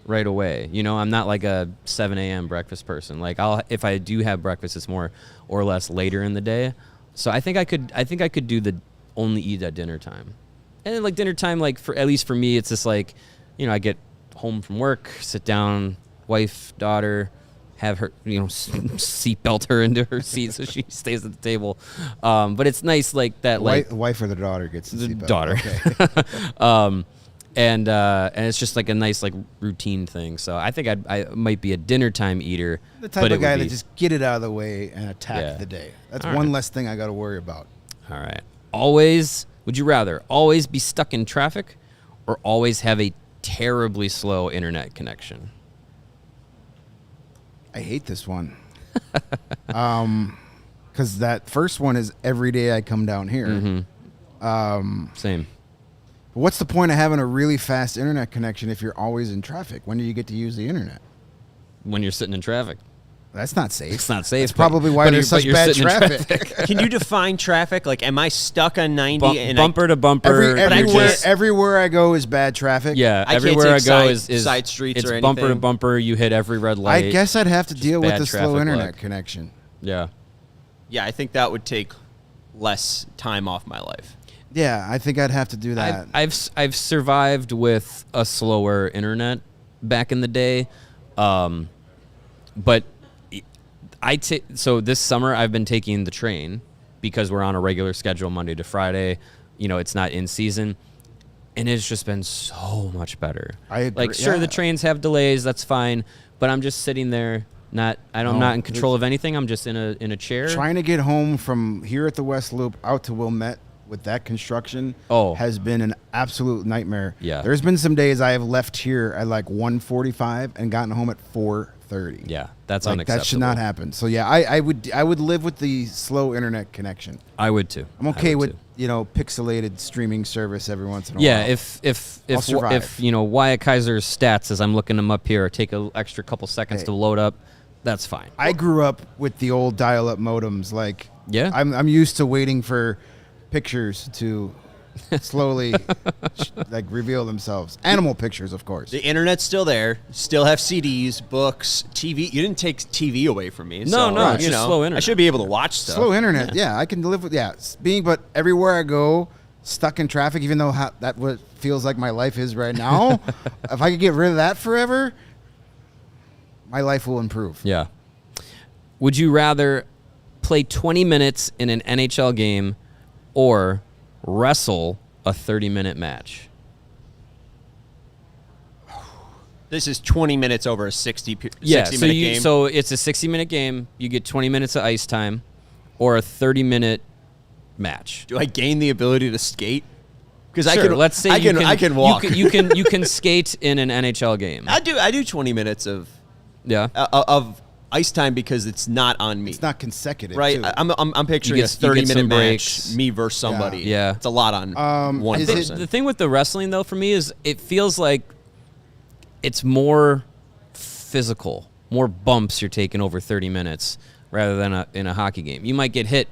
right away. I'm not like a 7 a.m. breakfast person. Like if I do have breakfast, it's more or less later in the day. So I think I could do the only eat at dinner time. And then, like, dinner time, like, at least for me, it's just like, I get home from work, sit down, wife, daughter, have her, seatbelt her into her seat so she stays at the table. But it's nice, like, that, like... Wife or the daughter gets the seatbelt? Daughter. Okay. And it's just like a nice like routine thing. So I think I might be a dinner time eater. The type of guy that just get it out of the way and attack the day. That's one less thing I got to worry about. All right. Would you rather always be stuck in traffic or always have a terribly slow internet connection? I hate this one. Because that first one is every day I come down here. Mm-hmm. Same. What's the point of having a really fast internet connection if you're always in traffic? When do you get to use the internet? When you're sitting in traffic. That's not safe. It's not safe. That's probably why there's such bad traffic. Can you define traffic? Like, am I stuck on 90 and bumper to bumper? Everywhere I go is bad traffic. Yeah, everywhere I go is side streets it's or anything. Bumper to bumper. You hit every red light. I guess I'd have to deal with the slow internet luck. connection. Yeah. Yeah, I think that would take less time off my life. Yeah, I think I'd have to do that. I've survived with a slower internet back in the day, but so this summer I've been taking the train because we're on a regular schedule Monday to Friday. It's not in season, and it's just been so much better. I agree. Like, sure, the trains have delays, that's fine, but I'm just sitting there. I'm not in control of anything. I'm just in a chair. Trying to get home from here at the West Loop out to Wilmette with that construction has been an absolute nightmare. Yeah. There's been some days I have left here at like 1:45 and gotten home at 4:30. Yeah, that's unacceptable. That should not happen. So yeah, I would live with the slow internet connection. I would too. I'm okay with pixelated streaming service every once in a while. Yeah, if Wyatt Kaiser's stats, as I'm looking them up here, take an extra couple seconds to load up, that's fine. I grew up with the old dial-up modems. Like, yeah, I'm used to waiting for pictures to slowly reveal themselves. Animal pictures, of course. The internet's still there. Still have CDs, books, TV. You didn't take TV away from me. No, it's just slow internet. I should be able to watch stuff. Slow internet, yeah. I can live with but everywhere I go, stuck in traffic, even though that what feels like my life is right now. If I could get rid of that forever, my life will improve. Yeah. Would you rather play 20 minutes in an NHL game or wrestle a 30-minute match? This is 20 minutes over a 60-minute game. So it's a 60-minute game. You get 20 minutes of ice time or a 30-minute match. Do I gain the ability to skate? Because sure, let's say I can walk. You can skate in an NHL game. I do 20 minutes of ice time because it's not on me. It's not consecutive, right? Too. I'm picturing a 30-minute match, me versus somebody. Yeah. It's a lot on one person. The thing with the wrestling, though, for me is it feels like it's more physical, more bumps you're taking over 30 minutes rather than in a hockey game. You might get hit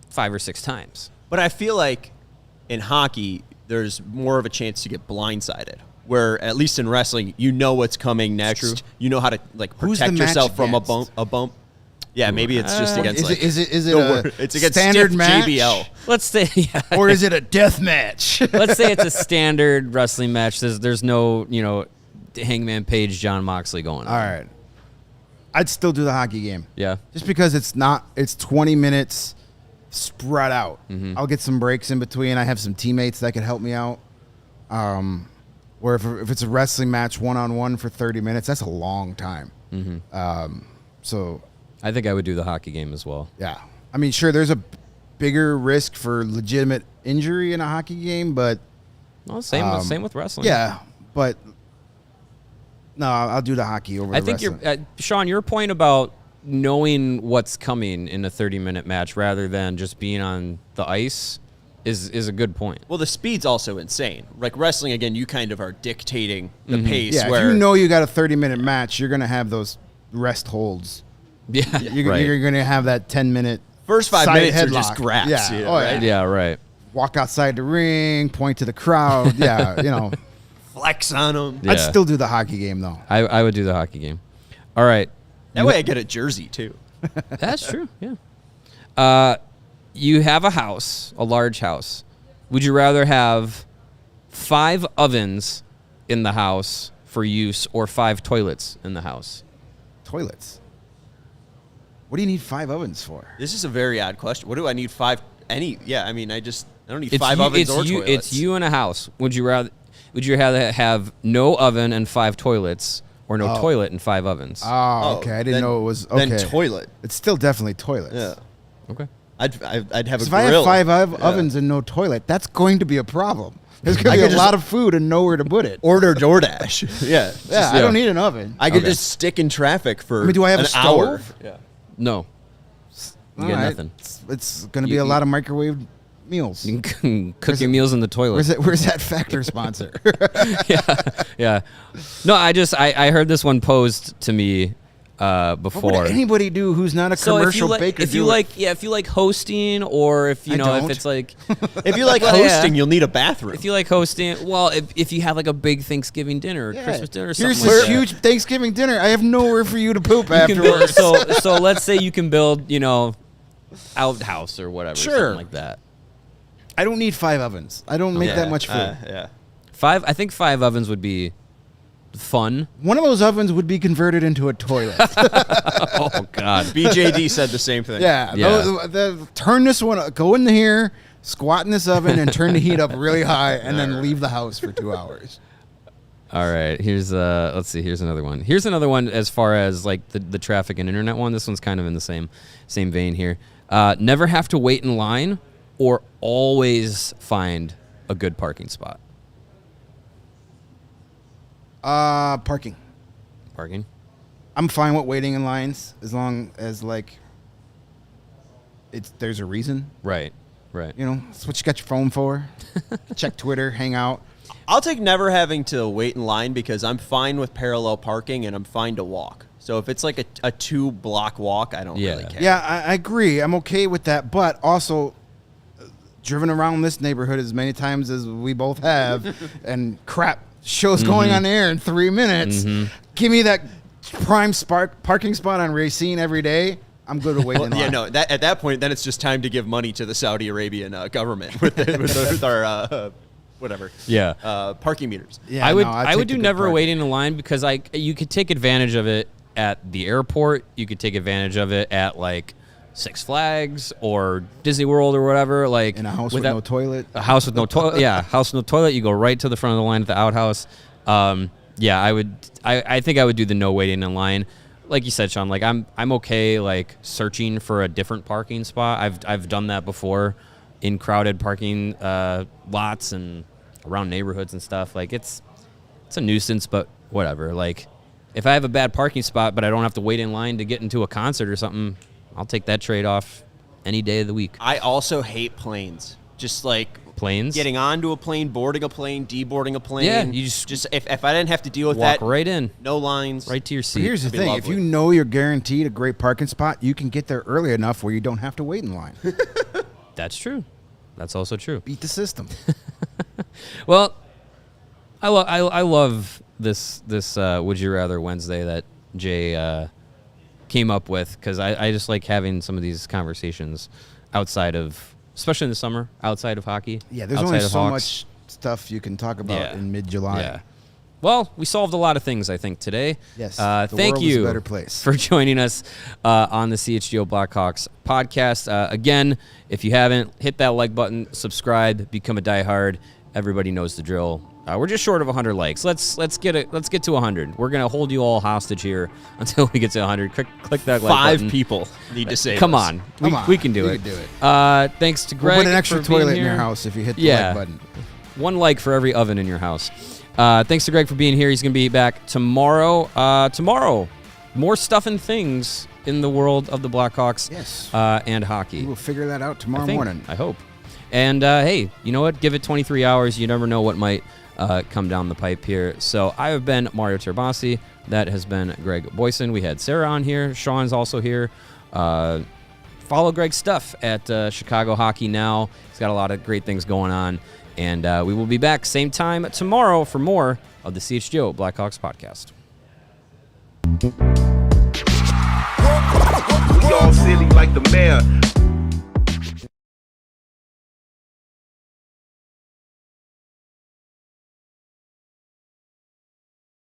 5 or 6 times. But I feel like in hockey, there's more of a chance to get blindsided. Where at least in wrestling, you know what's coming next. True. You know how to protect yourself from a bump. Yeah, maybe it's just against. Is it it's against standard stiff match? JBL. Let's say, or is it a death match? Let's say it's a standard wrestling match. There's no Hangman Page, John Moxley going on. All right, I'd still do the hockey game. Yeah, just because it's 20 minutes spread out. Mm-hmm. I'll get some breaks in between. I have some teammates that can help me out. Where if it's a wrestling match 1-on-1 for 30 minutes, that's a long time. Mm-hmm. So I think I would do the hockey game as well. Yeah. I mean, sure, there's a bigger risk for legitimate injury in a hockey game, but... Well, same with wrestling. Yeah, but... No, I'll do the hockey over the wrestling. I think Sean, your point about knowing what's coming in a 30-minute match rather than just being on the ice... is a good point. Well, the speed's also insane. Like wrestling, again, you kind of are dictating the pace. Yeah, where if you know you got a 30-minute match, you're going to have those rest holds. Yeah, you're going to have that 10-minute first 5 minutes headlock. are just grabs. Yeah, right? Yeah, right. Walk outside the ring, point to the crowd. Yeah, flex on them. Yeah. I'd still do the hockey game though. I would do the hockey game. All right. That way I get a jersey too. That's true. Yeah. You have a house, a large house. Would you rather have 5 ovens in the house for use or 5 toilets in the house? Toilets. What do you need 5 ovens for? This is a very odd question. What do I need 5? I don't need 5 ovens or toilets. It's you in a house. Would you rather have no oven and 5 toilets, or no toilet and 5 ovens? Oh, okay. I didn't know it was okay. Then toilet. It's still definitely toilets. Yeah. Okay. I'd have a If grill. I have 5 ovens and no toilet, that's going to be a problem. There's going to be a lot of food and nowhere to put it. Order DoorDash. Yeah. I don't need an oven. I could just stick in traffic for do I have an a stove? hour. Yeah. No. You get nothing. It's going to be a lot of microwave meals. You can cook your meals in the toilet. Where's that Factor sponsor? Yeah. No, I heard this one posed to me before. What would anybody do who's not a commercial baker? If you like hosting, or if if it's like if you like hosting, you'll need a bathroom. If you like hosting, well, if you have like a big Thanksgiving dinner, or Christmas dinner, or here's something this like that. huge Thanksgiving dinner. I have nowhere for you to poop You can build, afterwards. so let's say you can build, outhouse or whatever, Sure. something like that. I don't need 5 ovens. I don't make that much food. Yeah. 5. I think 5 ovens would be fun. One of those ovens would be converted into a toilet. Oh God. BJD said the same thing. Yeah. Turn this one. Go in here, squat in this oven, and turn the heat up really high, and then leave the house for 2 hours. All right. Here's let's see. Here's another one. Here's another one as far as like the traffic and internet one. This one's kind of in the same vein here. Never have to wait in line, or always find a good parking spot. Parking. Parking. I'm fine with waiting in lines as long as there's a reason. Right. That's what you got your phone for. Check Twitter, hang out. I'll take never having to wait in line because I'm fine with parallel parking and I'm fine to walk. So if it's like a 2-block walk, I don't really care. Yeah, I agree. I'm okay with that, but also driven around this neighborhood as many times as we both have, and crap, show's going on air in 3 minutes. Give me that prime parking spot on Racine every day. I'm good to wait in line. Yeah, no. At that point, then it's just time to give money to the Saudi Arabian government with our whatever. Yeah. Parking meters. Yeah, I would do never waiting in line because you could take advantage of it at the airport. You could take advantage of it at like Six Flags or Disney World or whatever. Like in a house with no toilet. A house with no toilet. Yeah, house with no toilet. You go right to the front of the line at the outhouse. Yeah, I would. I think I would do the no waiting in line. Like you said, Sean. Like I'm okay. Like searching for a different parking spot. I've done that before in crowded parking lots and around neighborhoods and stuff. Like it's a nuisance, but whatever. Like if I have a bad parking spot, but I don't have to wait in line to get into a concert or something, I'll take that trade-off any day of the week. I also hate planes. Just like planes, getting onto a plane, boarding a plane, deboarding a plane. Yeah, you just if I didn't have to deal with walk that, right in, no lines, right to your seat. But here's the thing: if you know you're guaranteed a great parking spot, you can get there early enough where you don't have to wait in line. That's true. That's also true. Beat the system. Well, I love this Would You Rather Wednesday that Jay came up with, because I just like having some of these conversations outside of, especially in the summer, outside of hockey. Yeah, there's only so much stuff you can talk about in mid-July. Yeah. Well, we solved a lot of things, I think, today. Yes. Thank you is a better place. for joining us on the CHGO Blackhawks podcast. Again, if you haven't, hit that like button, subscribe, become a diehard. Everybody knows the drill. We're just short of 100 likes. Let's get to 100. We're gonna hold you all hostage here until we get to 100. Click that like button. 5 people need to say. Come on, we can do it. We can do it. Thanks to Greg. We'll put an extra for being toilet in here. your house if you hit the like button. 1 like for every oven in your house. Thanks to Greg for being here. He's gonna be back tomorrow. Tomorrow, more stuff and things in the world of the Blackhawks. Yes. And hockey. We'll figure that out tomorrow morning. I hope. And hey, you know what? Give it 23 hours. You never know what might come down the pipe here. So I have been Mario Tirabassi. That has been Greg Boysen. We had Sarah on here. Sean's also here. Follow Greg's stuff at Chicago Hockey Now. He's got a lot of great things going on. And we will be back same time tomorrow for more of the CHGO Blackhawks podcast. We all silly like the mayor.